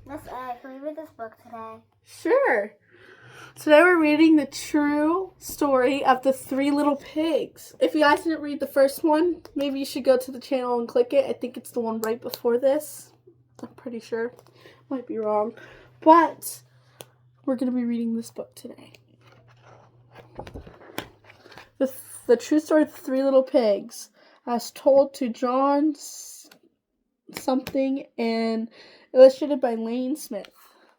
Miss A, can we read this book today? Sure. Today we're reading the true story of the Three Little Pigs. If you guys didn't read the first one, maybe you should go to the channel and click it. I think it's the one right before this. I'm pretty sure. Might be wrong. But we're going to be reading this book today. The true story of the Three Little Pigs, as told to John something and illustrated by Lane Smith.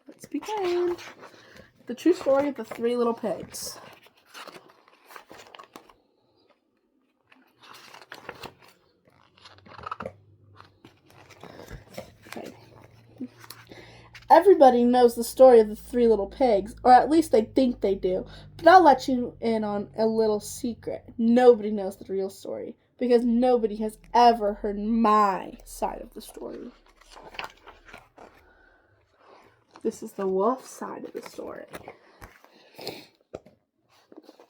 Let's begin. The true story of the Three Little Pigs. Okay. Everybody knows the story of the Three Little Pigs, or at least they think they do. But I'll let you in on a little secret. Nobody knows the real story, because nobody has ever heard my side of the story. This is the wolf side of the story.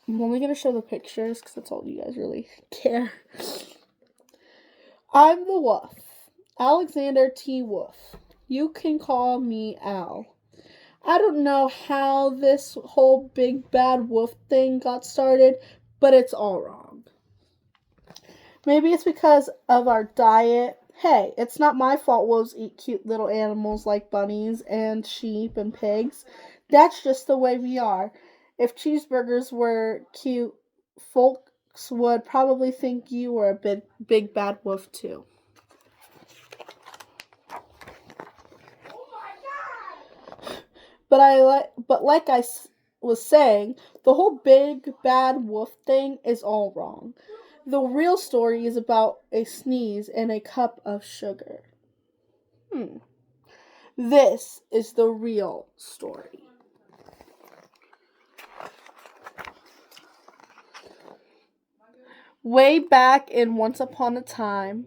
I'm only going to show the pictures because that's all you guys really care. I'm the wolf, Alexander T. Wolf. You can call me Al. I don't know how this whole big bad wolf thing got started, but it's all wrong. Maybe it's because of our diet. Hey, it's not my fault wolves eat cute little animals like bunnies and sheep and pigs. That's just the way we are. If cheeseburgers were cute, folks would probably think you were a big bad wolf too. But like I was saying, the whole big bad wolf thing is all wrong. The real story is about a sneeze and a cup of sugar. This is the real story. Way back in Once Upon a Time,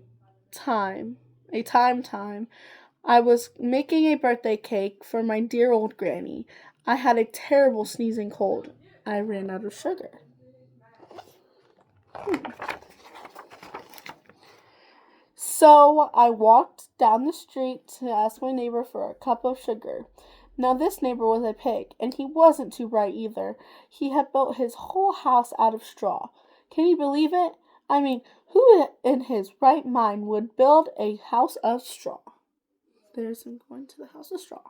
I was making a birthday cake for my dear old granny. I had a terrible sneezing cold. I ran out of sugar. So I walked down the street to ask my neighbor for a cup of sugar. Now this neighbor was a pig, and he wasn't too bright either. He had built his whole house out of straw. Can you believe it? I mean, who in his right mind would build a house of straw? There's him going to the house of straw.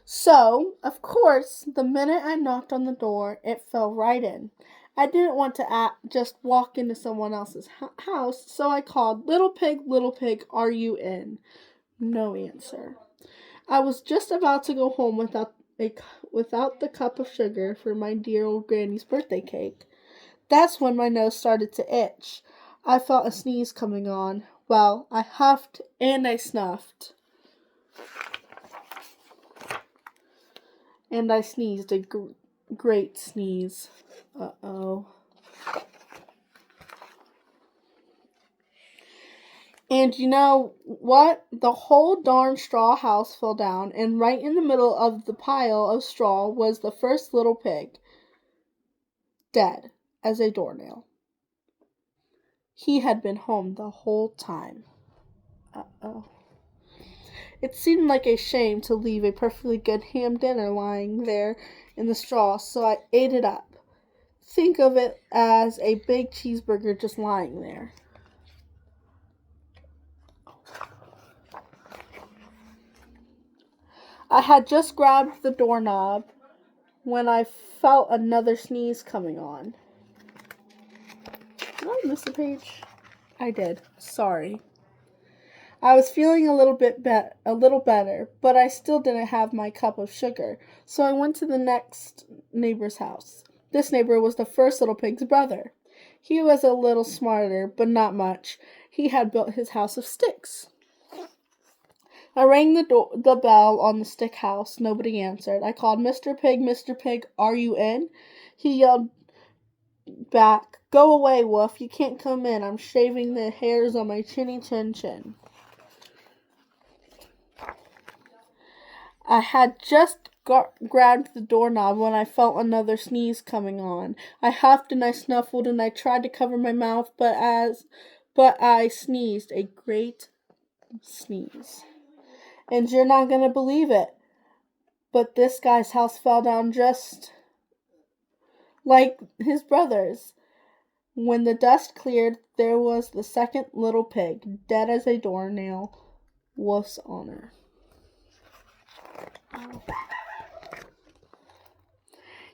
So, of course, the minute I knocked on the door, it fell right in. I didn't want to just walk into someone else's house, so I called, little pig, are you in? No answer. I was just about to go home without the cup of sugar for my dear old granny's birthday cake. That's when my nose started to itch. I felt a sneeze coming on. Well, I huffed and I snuffed. And I sneezed a great sneeze. Uh-oh. And you know what? The whole darn straw house fell down, and right in the middle of the pile of straw was the first little pig, dead as a doornail. He had been home the whole time. Uh-oh. It seemed like a shame to leave a perfectly good ham dinner lying there in the straw, so I ate it up. Think of it as a big cheeseburger just lying there. I had just grabbed the doorknob when I felt another sneeze coming on. Did I miss a page? I did. Sorry. I was feeling a little better, but I still didn't have my cup of sugar, so I went to the next neighbor's house. This neighbor was the first little pig's brother. He was a little smarter, but not much. He had built his house of sticks. I rang the bell on the stick house. Nobody answered. I called, Mr. Pig, are you in? He yelled back, go away, Wolf. You can't come in. I'm shaving the hairs on my chinny chin. I had just grabbed the doorknob when I felt another sneeze coming on. I huffed and I snuffled and I tried to cover my mouth, but I sneezed a great sneeze. And you're not going to believe it, but this guy's house fell down just like his brother's. When the dust cleared, there was the second little pig, dead as a doornail. Wolf's honor.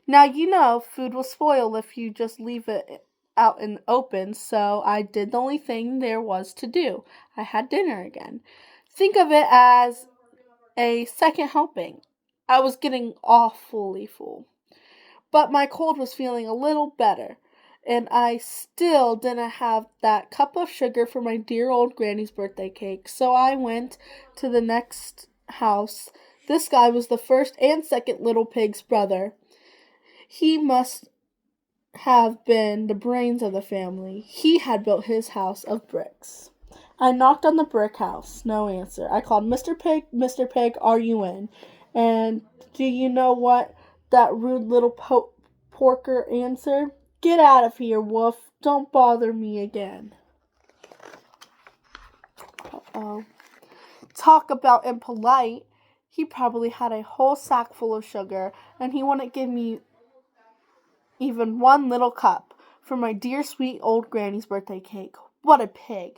Now, you know, food will spoil if you just leave it out in the open, so I did the only thing there was to do. I had dinner again. Think of it as a second helping. I was getting awfully full, but my cold was feeling a little better, and I still didn't have that cup of sugar for my dear old granny's birthday cake, so I went to the next house. This guy was the first and second little pig's brother. He must have been the brains of the family. He had built his house of bricks. I knocked on the brick house. No answer. I called, Mr. Pig, are you in? And do you know what that rude little porker answered? Get out of here, Wolf. Don't bother me again. Uh-oh. Talk about impolite. He probably had a whole sack full of sugar, and he wouldn't give me even one little cup for my dear sweet old granny's birthday cake. What a pig.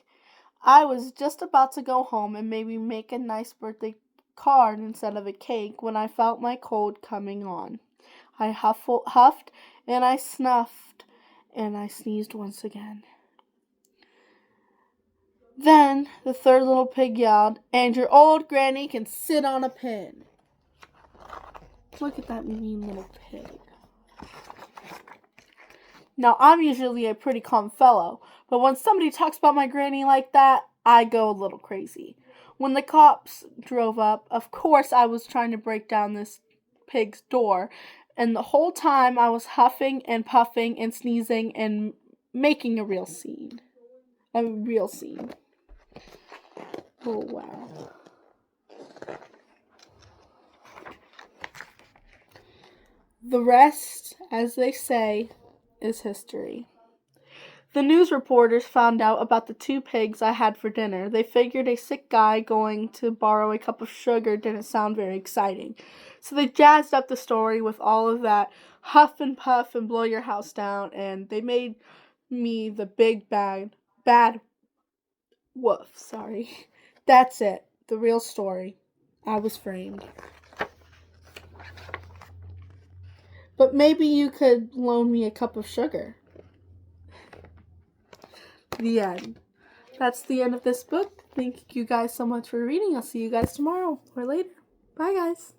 I was just about to go home and maybe make a nice birthday card instead of a cake when I felt my cold coming on. I huffed and I snuffed and I sneezed once again. Then the third little pig yelled, and your old granny can sit on a pin. Look at that mean little pig. Now, I'm usually a pretty calm fellow, but when somebody talks about my granny like that, I go a little crazy. When the cops drove up, of course I was trying to break down this pig's door, and the whole time I was huffing and puffing and sneezing and making a real scene. Oh, wow. The rest, as they say, is history. The news reporters found out about the 2 pigs I had for dinner. They figured a sick guy going to borrow a cup of sugar didn't sound very exciting. So they jazzed up the story with all of that huff and puff and blow your house down, and they made me the big bad wolf. Sorry. That's it. The real story. I was framed. But maybe you could loan me a cup of sugar. The end. That's the end of this book. Thank you guys so much for reading. I'll see you guys tomorrow or later. Bye, guys.